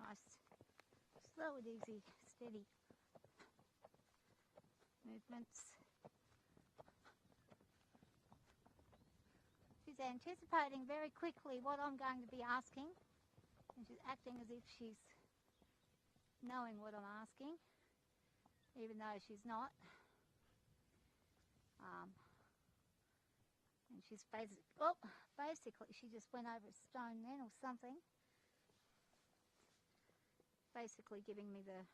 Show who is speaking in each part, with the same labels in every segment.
Speaker 1: nice, slow and easy, steady movements. She's anticipating very quickly what I'm going to be asking, and she's acting as if she's knowing what I'm asking, even though she's not. And she's basically she just went over a stone then or something. Basically giving me the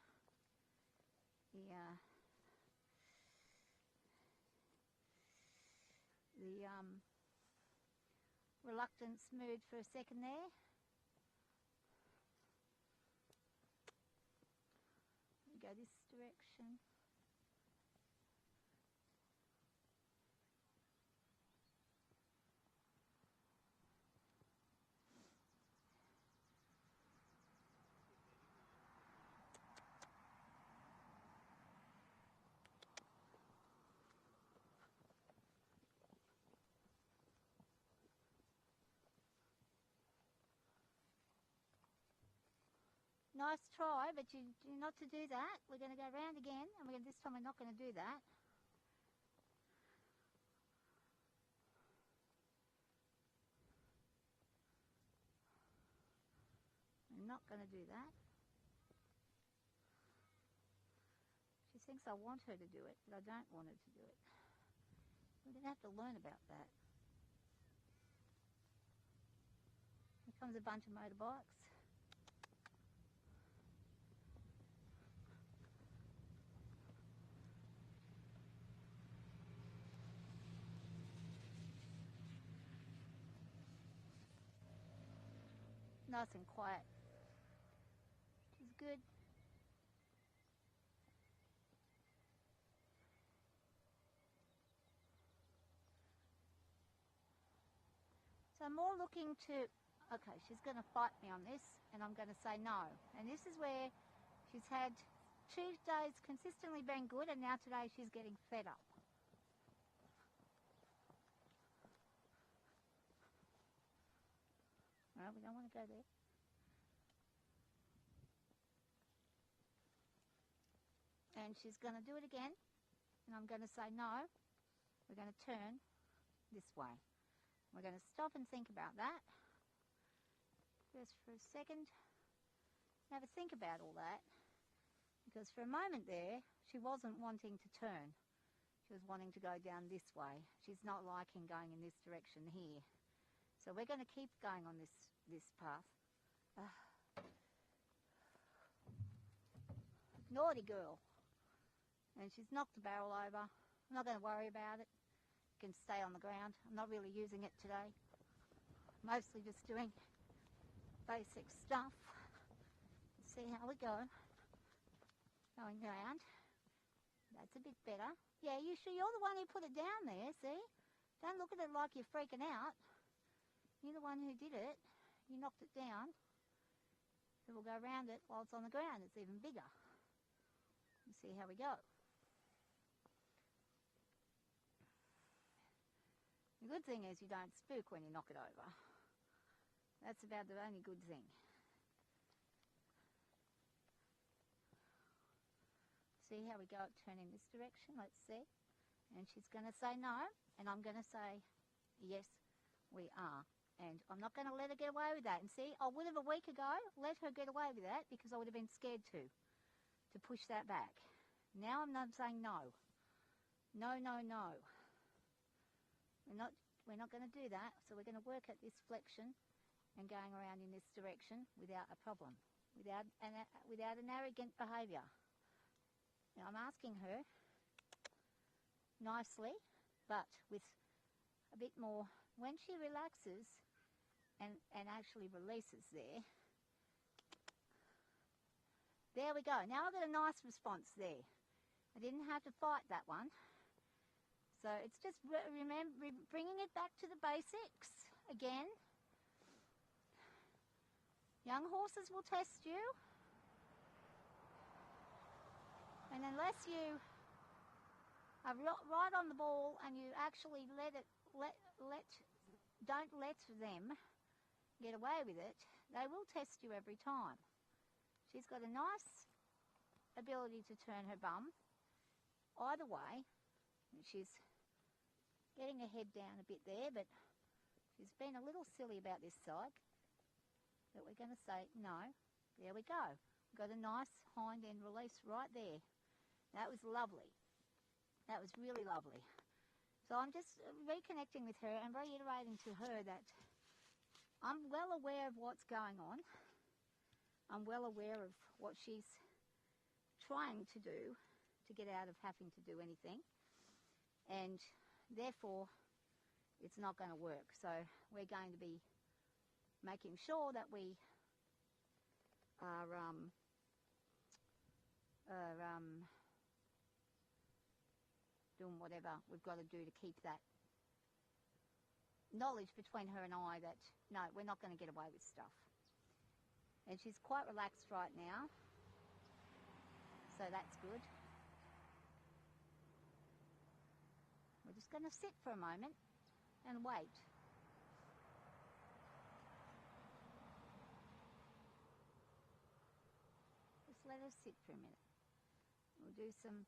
Speaker 1: reluctance mood for a second there. We go this direction. Nice try, but you're not to do that. We're going to go round again, and this time we're not going to do that. I'm not going to do that. She thinks I want her to do it, but I don't want her to do it. We're going to have to learn about that. Here comes a bunch of motorbikes. Nice and quiet, which is good. So I'm more looking to, okay, she's going to fight me on this, and I'm going to say no. And this is where she's had 2 days consistently being good, and now today she's getting fed up. Well, we don't want to go there. And she's going to do it again, and I'm going to say no. We're going to turn this way. We're going to stop and think about that just for a second. Have a think about all that, because for a moment there she wasn't wanting to turn. She was wanting to go down this way. She's not liking going in this direction here. So we're going to keep going on this path. Naughty girl. And she's knocked the barrel over. I'm not going to worry about it. It can stay on the ground. I'm not really using it today. Mostly just doing basic stuff. Let's see how we go. Going round. That's a bit better. Yeah, you're the one who put it down there, see? Don't look at it like you're freaking out. You're the one who did it. You knocked it down. So we'll go around it while it's on the ground. It's even bigger. Let's see how we go. The good thing is you don't spook when you knock it over. That's about the only good thing. See how we go at turning this direction? Let's see. And she's going to say no, and I'm going to say yes, we are. And I'm not going to let her get away with that. And see, I would have a week ago let her get away with that because I would have been scared to push that back. Now I'm not saying no. No, no, no. We're not going to do that. So we're going to work at this flexion and going around in this direction without a problem, without an arrogant behaviour. Now I'm asking her nicely, but with a bit more, when she relaxes and actually releases there we go. Now I've got a nice response there. I didn't have to fight that one. So it's just bringing it back to the basics again. Young horses will test you. And unless you are right on the ball and you actually don't let them get away with it, they will test you every time. She's got a nice ability to turn her bum either way. She's getting her head down a bit there, but she's been a little silly about this side. But we're going to say no. There we go. We've got a nice hind end release right there. That was lovely. That was really lovely. So I'm just reconnecting with her and reiterating to her that I'm well aware of what's going on. I'm well aware of what she's trying to do to get out of having to do anything. And therefore, it's not going to work. So we're going to be making sure that we are doing whatever we've got to do to keep that knowledge between her and I that, no, we're not going to get away with stuff. And she's quite relaxed right now, so that's good. We're just going to sit for a moment and wait. Just let her sit for a minute. We'll do some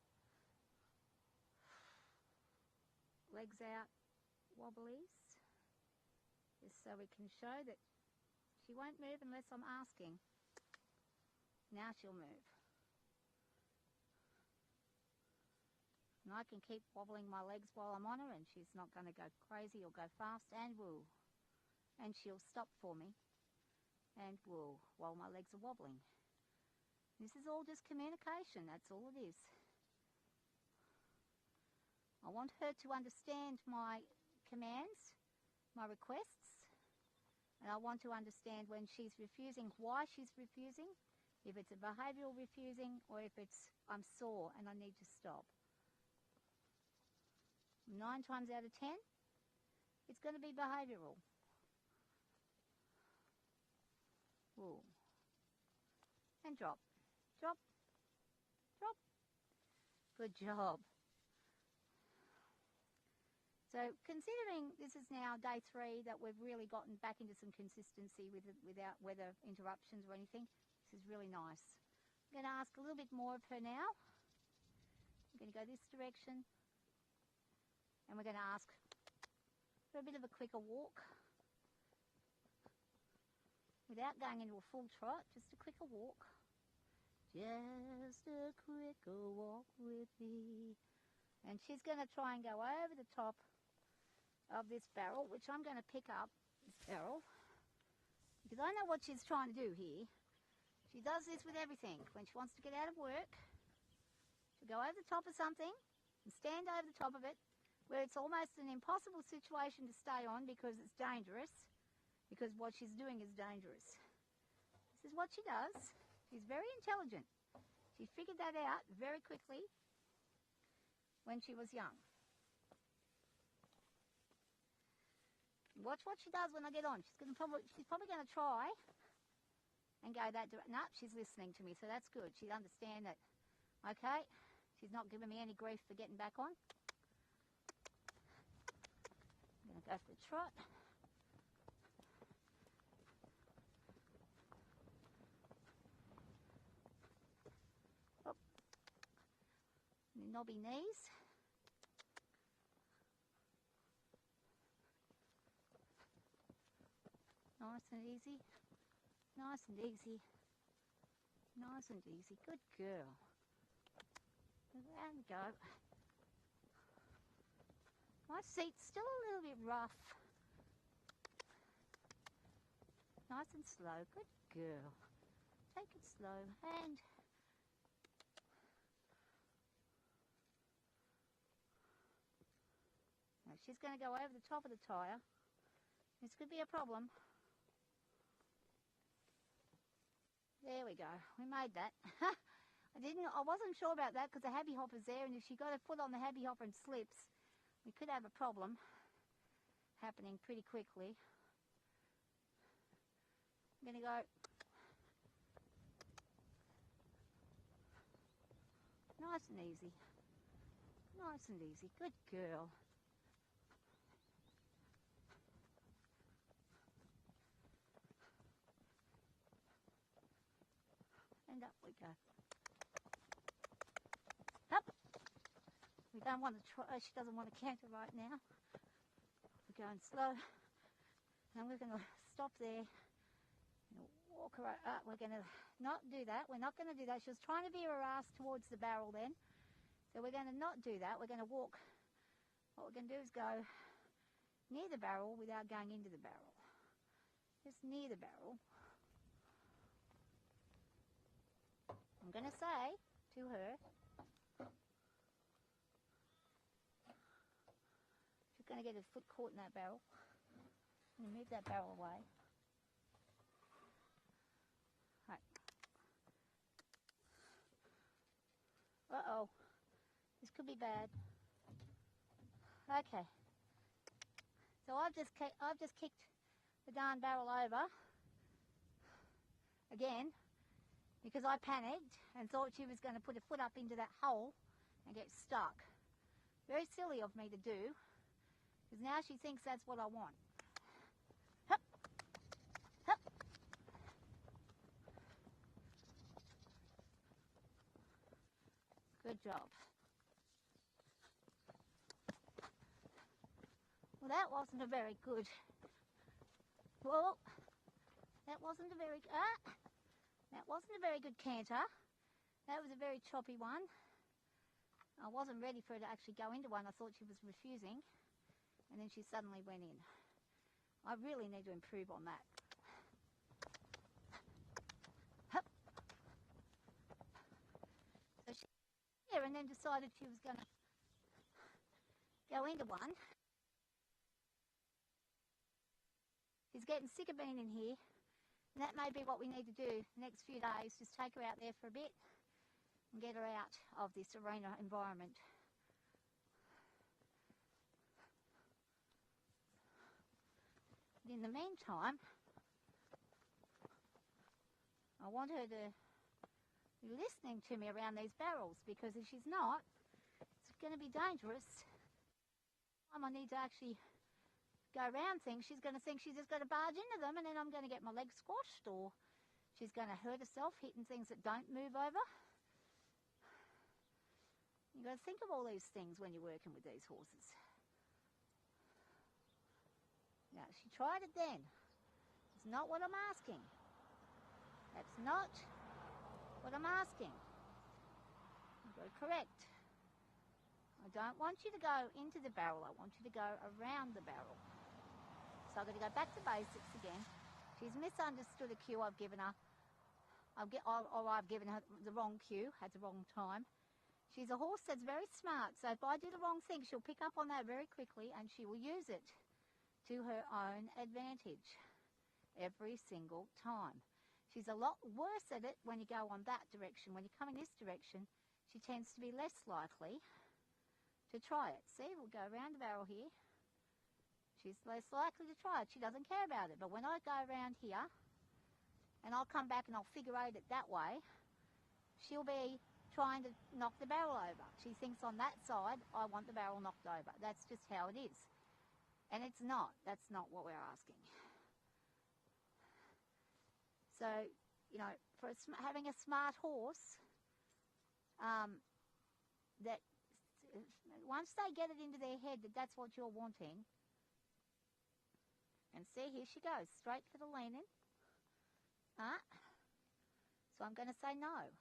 Speaker 1: legs out wobblies, just so we can show that she won't move unless I'm asking. Now she'll move. And I can keep wobbling my legs while I'm on her, and she's not going to go crazy or go fast, and woo. And she'll stop for me, and woo, while my legs are wobbling. This is all just communication, that's all it is. I want her to understand my commands, my requests, and I want to understand when she's refusing, why she's refusing, if it's a behavioural refusing or if it's I'm sore and I need to stop. 9 times out of 10, it's going to be behavioural. Ooh. And drop, drop, drop. Good job. So considering this is now day 3 that we've really gotten back into some consistency without weather interruptions or anything, this is really nice. I'm going to ask a little bit more of her now. I'm going to go this direction. And we're going to ask for a bit of a quicker walk. Without going into a full trot, just a quicker walk. Just a quicker walk with me. And she's going to try and go over the top of this barrel, which I'm going to pick up, this barrel, because I know what she's trying to do here. She does this with everything. When she wants to get out of work, she'll go over the top of something and stand over the top of it, where it's almost an impossible situation to stay on because it's dangerous, because what she's doing is dangerous. This is what she does. She's very intelligent. She figured that out very quickly when she was young. Watch what she does when I get on. She's probably going to try and go that direction. No, she's listening to me, so that's good. She'd understand that, okay, she's not giving me any grief for getting back on. I'm going to go for the trot. Oh. Knobby knees. Nice and easy, nice and easy, nice and easy. Good girl. And go. My seat's still a little bit rough. Nice and slow. Good girl. Take it slow and now she's going to go over the top of the tyre. This could be a problem. There we go. We made that. I wasn't sure about that because the happy hopper's there, and if she got her foot on the happy hopper and slips, we could have a problem happening pretty quickly. I'm going to go nice and easy. Nice and easy. Good girl. and up we go. Up. We don't want to try, she doesn't want to canter right now. We're going slow. And we're going to stop there. Walk her up. We're going to not do that. We're not going to do that. She was trying to veer her ass towards the barrel then. So we're going to not do that. We're going to walk. What we're going to do is go near the barrel without going into the barrel. Just near the barrel. I'm going to say to her, she's going to get her foot caught in that barrel. I'm going to move that barrel away. Right. Uh-oh. This could be bad. Okay. So I've just kicked the darn barrel over again because I panicked and thought she was going to put her foot up into that hole and get stuck. Very silly of me to do because now she thinks that's what I want. Hup. Hup. Good job. Well, that wasn't a very good... Well, that wasn't a very good canter. That was a very choppy one. I wasn't ready for her to actually go into one. I thought she was refusing, and then she suddenly went in. I really need to improve on that. Hup. So she there and then decided she was going to go into one. She's getting sick of being in here, and that may be what we need to do the next few days, just take her out there for a bit and get her out of this arena environment. But in the meantime, I want her to be listening to me around these barrels, because if she's not, it's going to be dangerous. I need to actually go around things. She's going to think she's just going to barge into them, and then I'm going to get my legs squashed, or she's going to hurt herself hitting things that don't move over. You've got to think of all these things when you're working with these horses. Now, she tried it then. It's not what I'm asking. That's not what I'm asking. You've got to correct. I don't want you to go into the barrel. I want you to go around the barrel. So I've got to go back to basics again. She's misunderstood a cue I've given her. I've given her the wrong cue at the wrong time. She's a horse that's very smart, so if I do the wrong thing, she'll pick up on that very quickly and she will use it to her own advantage every single time. She's a lot worse at it when you go on that direction. When you come in this direction, she tends to be less likely to try it. See, we'll go around the barrel here. She's less likely to try it. She doesn't care about it. But when I go around here, and I'll come back and I'll figure eight it that way, she'll be trying to knock the barrel over. She thinks on that side, I want the barrel knocked over. That's just how it is. And it's not. That's not what we're asking. So, you know, for having a smart horse, that once they get it into their head that that's what you're wanting, and see, here she goes, straight for the lean-in. So I'm going to say no.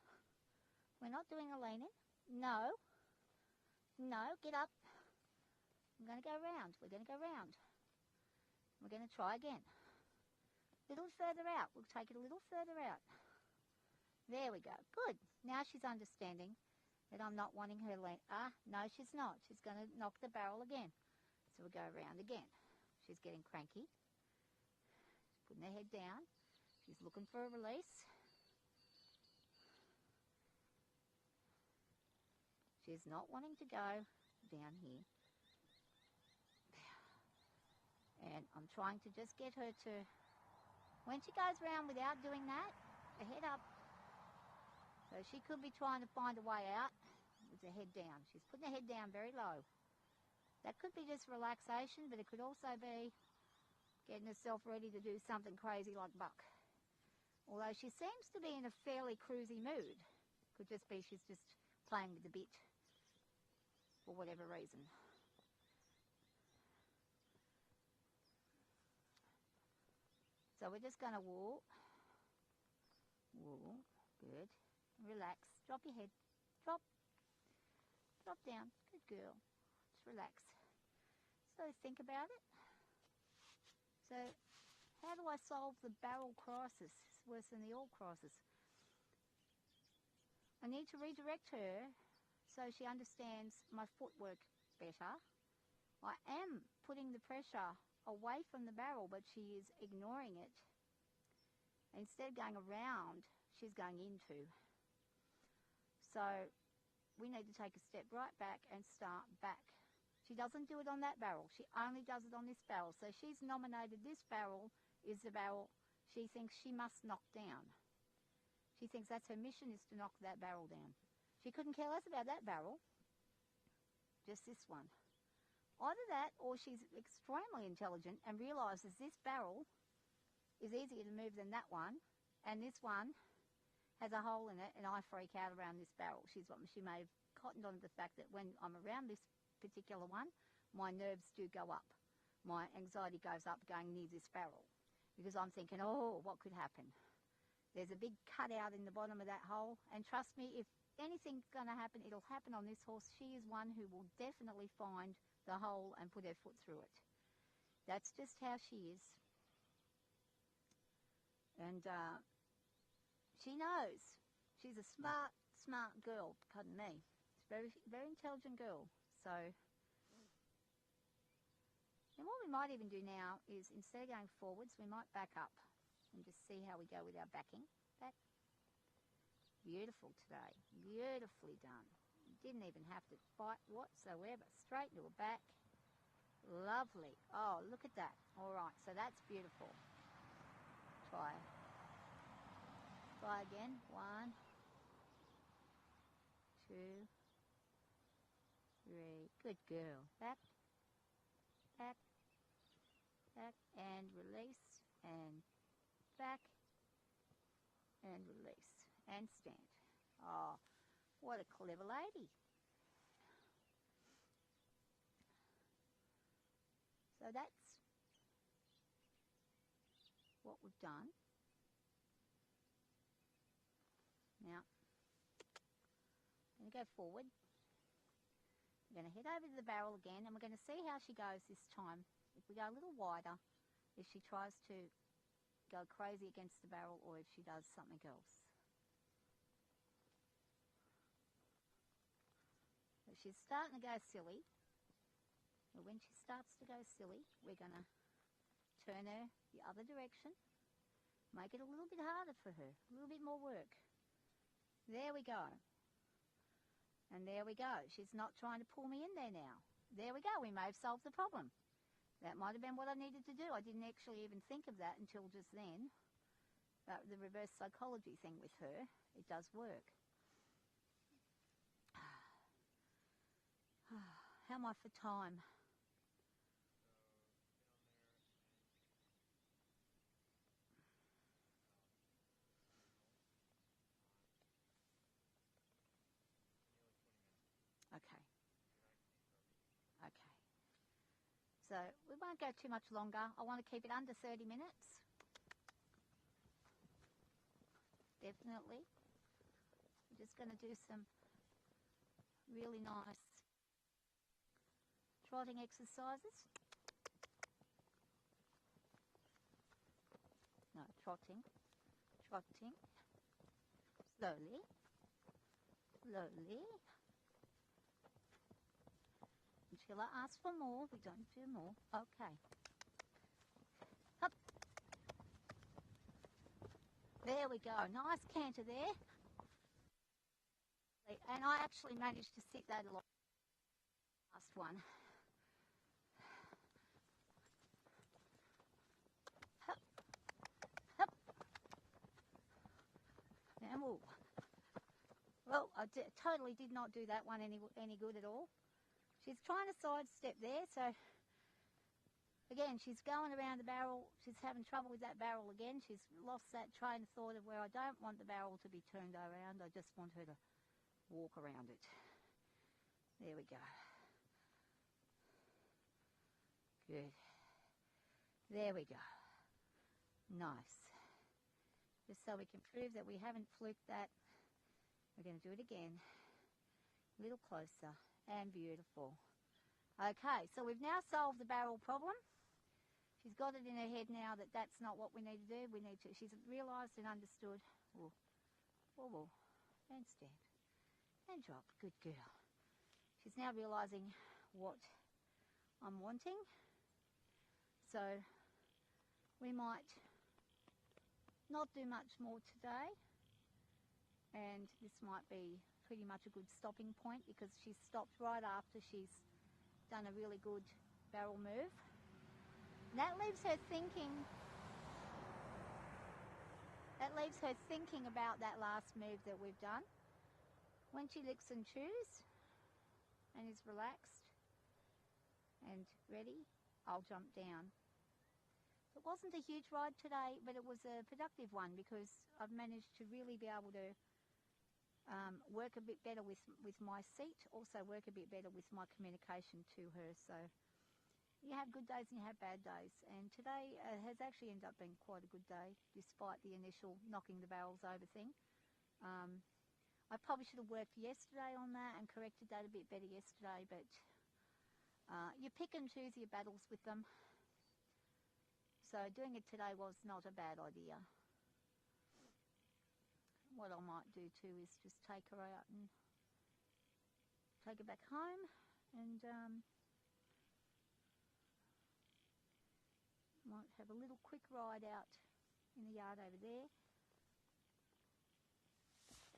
Speaker 1: We're not doing a lean-in. No. No, get up. I'm going to go round. We're going to go round. We're going to try again. A little further out. We'll take it a little further out. There we go. Good. Now she's understanding that I'm not wanting her lean. No, she's not. She's going to knock the barrel again. So we'll go around again. She's getting cranky. She's putting her head down. She's looking for a release. She's not wanting to go down here. And I'm trying to just get her to, when she goes around without doing that, her head up. So she could be trying to find a way out with her head down. She's putting her head down very low. That could be just relaxation, but it could also be getting herself ready to do something crazy like buck. Although she seems to be in a fairly cruisy mood. Could just be she's just playing with the bit for whatever reason. So we're just going to walk. Walk. Good. Relax. Drop your head. Drop. Drop down. Good girl. Just relax. So think about it. So how do I solve the barrel crisis? It's worse than the oil crisis. I need to redirect her so she understands my footwork better. I am putting the pressure away from the barrel, but she is ignoring it. Instead of going around, she's going into. So we need to take a step right back and start back. She doesn't do it on that barrel. She only does it on this barrel. So she's nominated this barrel is the barrel she thinks she must knock down. She thinks that's her mission, is to knock that barrel down. She couldn't care less about that barrel, just this one. Either that or she's extremely intelligent and realises this barrel is easier to move than that one, and this one has a hole in it and I freak out around this barrel. She may have cottoned on to the fact that when I'm around this particular one, my nerves do go up. My anxiety goes up going near this barrel because I'm thinking, oh, what could happen? There's a big cutout in the bottom of that hole, and trust me, if anything's going to happen, it'll happen on this horse. She is one who will definitely find the hole and put her foot through it. That's just how she is. And she knows. She's a smart, smart girl, pardon me. She's a very, very intelligent girl. So, and what we might even do now is, instead of going forwards, we might back up and just see how we go with our backing. Back. Beautiful today. Beautifully done. You didn't even have to fight whatsoever. Straight to her back. Lovely. Oh, look at that. All right, so that's beautiful. Try again. 1, 2, 3. Good girl. Back, back, back, and release, and back, and release, and stand. Oh, what a clever lady. So that's what we've done. Now, I'm going to go forward. We're going to head over to the barrel again, and we're going to see how she goes this time. If we go a little wider, if she tries to go crazy against the barrel, or if she does something else. So she's starting to go silly. But when she starts to go silly, we're going to turn her the other direction. Make it a little bit harder for her, a little bit more work. There we go. And there we go. She's not trying to pull me in there now. There we go. We may have solved the problem. That might have been what I needed to do. I didn't actually even think of that until just then. But the reverse psychology thing with her, it does work. How am I for time? Okay. Okay. So we won't go too much longer. I want to keep it under 30 minutes. Definitely. I'm just going to do some really nice trotting exercises. No, trotting. Trotting. Slowly. Slowly. Until I ask for more, we don't do more. Okay. Up. There we go. Nice canter there. And I actually managed to sit that a lot. Last one. Hup. Hup. And whoa. Well, I totally did not do that one any good at all. She's trying to sidestep there, so Again, she's going around the barrel. She's having trouble with that barrel again. She's lost that train of thought of where I don't want the barrel to be turned around. I just want her to walk around it. There we go. Good. There we go. Nice. Just so we can prove that we haven't fluked that, we're going to do it again. A little closer. And beautiful. Okay, so we've now solved the barrel problem. She's got it in her head now that that's not what we need to do. She's realised and understood. Whoa, whoa, whoa. And stand. And drop. Good girl. She's now realising what I'm wanting. So we might not do much more today. And this might be pretty much a good stopping point because she's stopped right after she's done a really good barrel move. And that leaves her thinking about that last move that we've done. When she licks and chews and is relaxed and ready, I'll jump down. It wasn't a huge ride today, but it was a productive one because I've managed to really be able to work a bit better with my seat, also work a bit better with my communication to her. So you have good days and you have bad days, and today has actually ended up being quite a good day despite the initial knocking the barrels over thing. I probably should have worked yesterday on that and corrected that a bit better yesterday, but you pick and choose your battles with them. So doing it today was not a bad idea. What I might do too is just take her out and take her back home, and might have a little quick ride out in the yard over there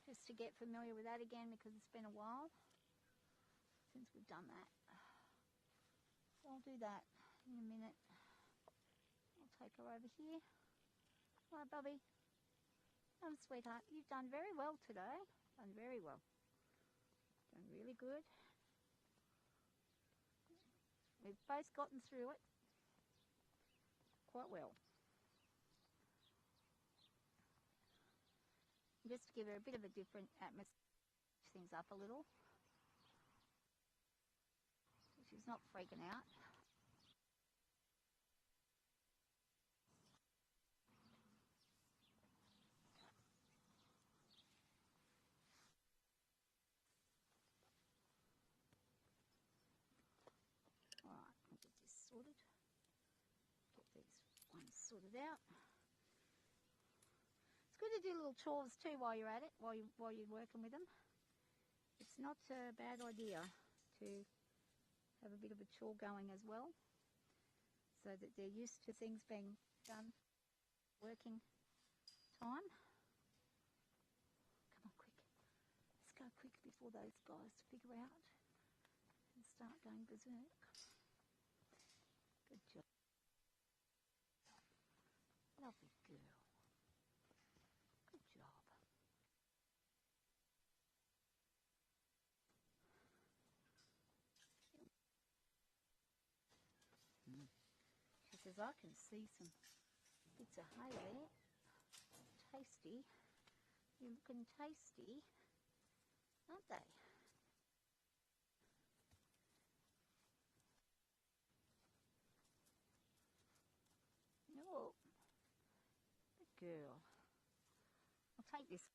Speaker 1: just to get familiar with that again because it's been a while since we've done that. So I'll do that in a minute. I'll take her over here. Hi, Bubby. Sweetheart, you've done very well today. Done very well. Done really good. We've both gotten through it quite well. Just to give her a bit of a different atmosphere, things up a little. So she's not freaking out. Alright, I'll get this sorted. Get these ones sorted out. It's good to do little chores too while you're at it, while you're working with them. It's not a bad idea to have a bit of a chore going as well, so that they're used to things being done working time. Come on, quick. Let's go quick before those guys figure out and start going berserk. Good job. Lovely girl. Good job. She says, I can see some bits of hay there. Tasty. You're looking tasty, aren't they? Oh, good girl. I'll take this.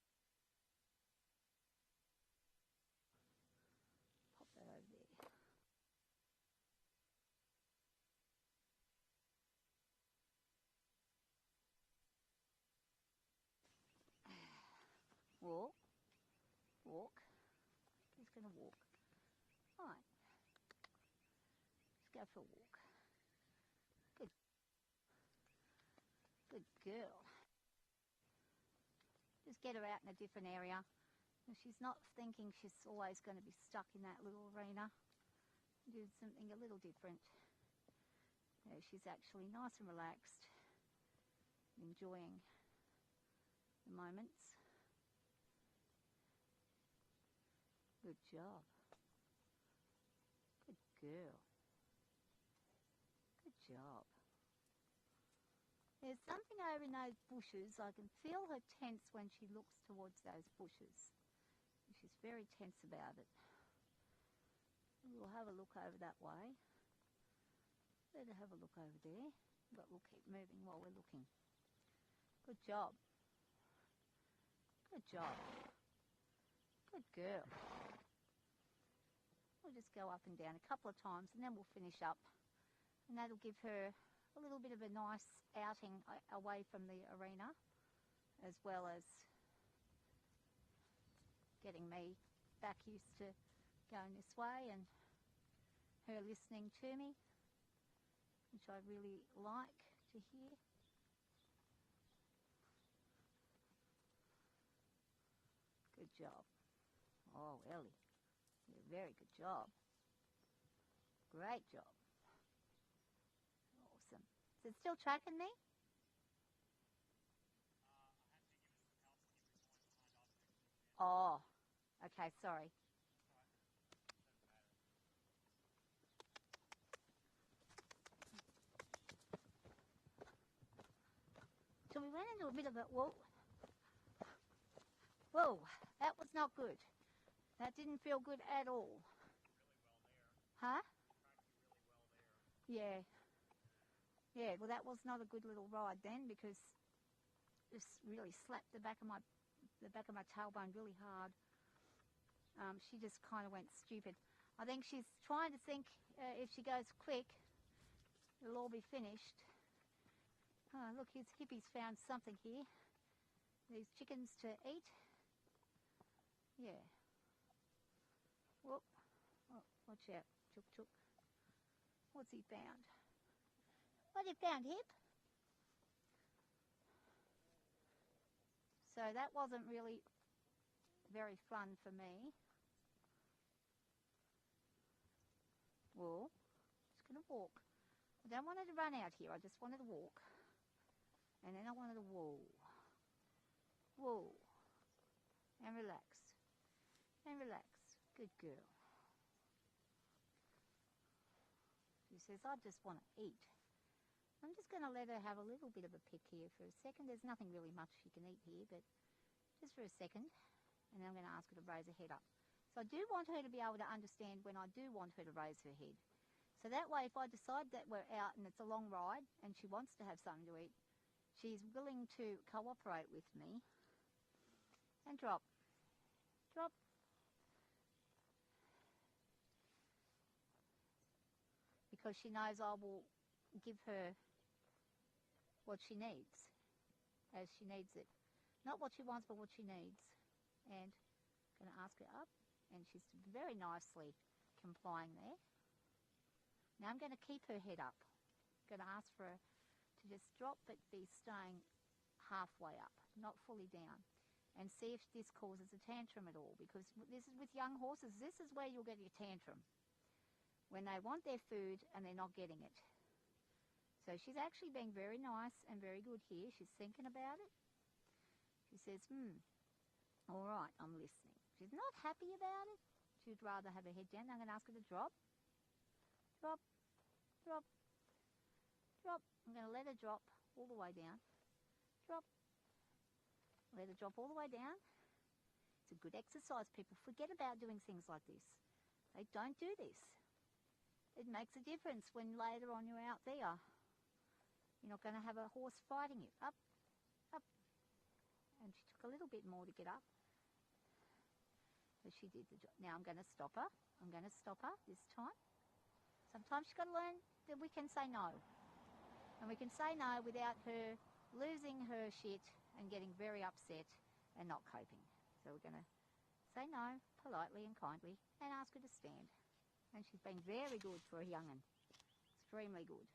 Speaker 1: Pop that over there. Walk. Walk. He's going to walk. Right. Let's go for a walk. Good. Good girl. Just get her out in a different area. And she's not thinking she's always going to be stuck in that little arena. Do something a little different. You know, she's actually nice and relaxed, enjoying the moments. Good job. Good girl. Good job. There's something over in those bushes. I can feel her tense when she looks towards those bushes. She's very tense about it. We'll have a look over that way. Let her have a look over there, but we'll keep moving while we're looking. Good job. Good job. Good girl. We'll just go up and down a couple of times and then we'll finish up. And that'll give her a little bit of a nice outing away from the arena, as well as getting me back used to going this way and her listening to me, which I really like to hear. Good job. Oh, Ellie, you did a very good job. Great job. Awesome. Is it still tracking me? Oh, okay, sorry. So we went into a bit of a, whoa, that was not good. That didn't feel good at all. Huh? Yeah. Yeah, well that was not a good little ride then, because it really slapped the back of my tailbone really hard. She just kind of went stupid. I think she's trying to think if she goes quick, it'll all be finished. Oh, look, his hippie's found something here. These chickens to eat. Yeah. Whoop. Oh, watch out. Chook, chook. What's he found? What have you found, Hip? So that wasn't really very fun for me. Well, just going to walk. I don't want her to run out here. I just wanted to walk. And then I wanted to whoa. Whoa. And relax. And relax. Good girl. She says, I just want to eat. I'm just going to let her have a little bit of a pick here for a second. There's nothing really much she can eat here, but just for a second. And then I'm going to ask her to raise her head up. So I do want her to be able to understand when I do want her to raise her head. So that way, if I decide that we're out and it's a long ride and she wants to have something to eat, she's willing to cooperate with me. And drop. Drop. Because she knows I will give her what she needs, as she needs it. Not what she wants, but what she needs. And I'm going to ask her up, and she's very nicely complying there. Now I'm going to keep her head up. I'm going to ask for her to just drop, but be staying halfway up, not fully down. And see if this causes a tantrum at all, because this is with young horses, this is where you'll get your tantrum. When they want their food and they're not getting it. So she's actually being very nice and very good here. She's thinking about it. She says, all right, I'm listening. She's not happy about it. She'd rather have her head down. Now I'm going to ask her to drop. Drop, drop, drop. I'm going to let her drop all the way down. Drop. Let her drop all the way down. It's a good exercise, people. Forget about doing things like this. They don't do this. It makes a difference when later on you're out there. You're not going to have a horse fighting you. Up, up. And she took a little bit more to get up. So she did the job. Now I'm going to stop her. I'm going to stop her this time. Sometimes she's got to learn that we can say no. And we can say no without her losing her shit and getting very upset and not coping. So we're going to say no politely and kindly and ask her to stand. And she's been very good for a young'un. Extremely good.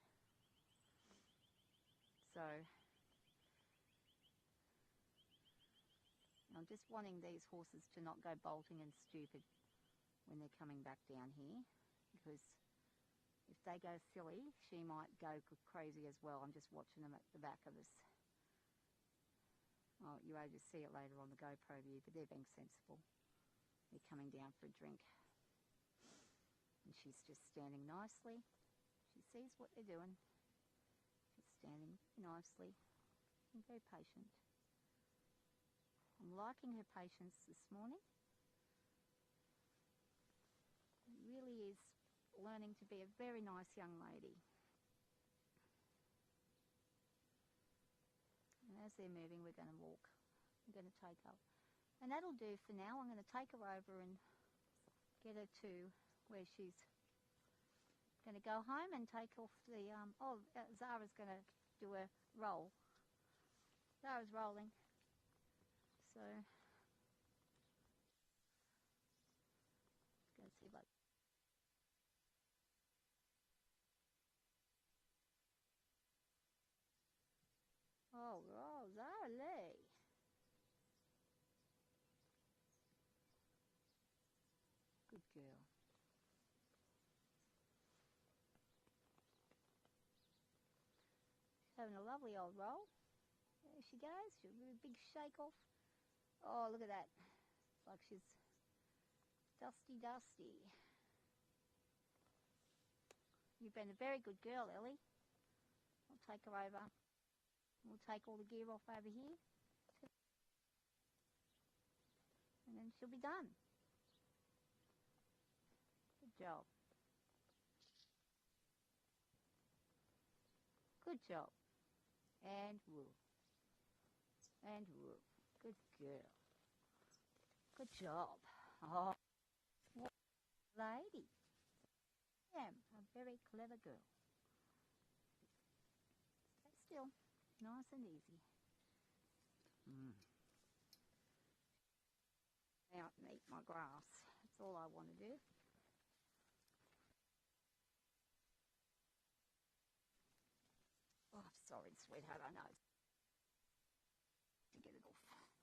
Speaker 1: So I'm just wanting these horses to not go bolting and stupid when they're coming back down here, because if they go silly, she might go crazy as well. I'm just watching them at the back of us. Oh, you're able to see it later on the GoPro view, but they're being sensible. They're coming down for a drink. And she's just standing nicely. She sees what they're doing. standing nicely and very patient. I'm liking her patience this morning. It really is learning to be a very nice young lady. And as they're moving, we're going to walk. I'm going to take her. And that'll do for now. I'm going to take her over and get her to where she's going to go home and take off the, Zara's going to do a roll. Zara's rolling. So, let's go see if I... Oh, Zara Lee. Good girl. Having a lovely old roll. There she goes. She'll do a big shake off. Oh, look at that. It's like she's dusty. You've been a very good girl, Ellie. I'll take her over. We'll take all the gear off over here. And then she'll be done. Good job. Good job. And whoop. And whoop. Good girl. Good job. Oh, what a lady. I am a very clever girl. But still, nice and easy. Out and eat my grass. That's all I want to do. Oh, sorry, sweetheart, I know. To get it off.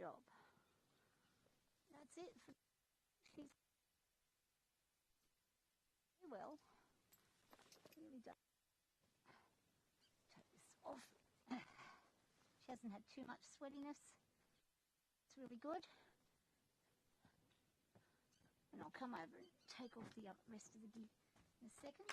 Speaker 1: Job. That's it. She's very well. Really done. Take this off. She hasn't had too much sweatiness. It's really good. And I'll come over and take off the rest of the gear in a second.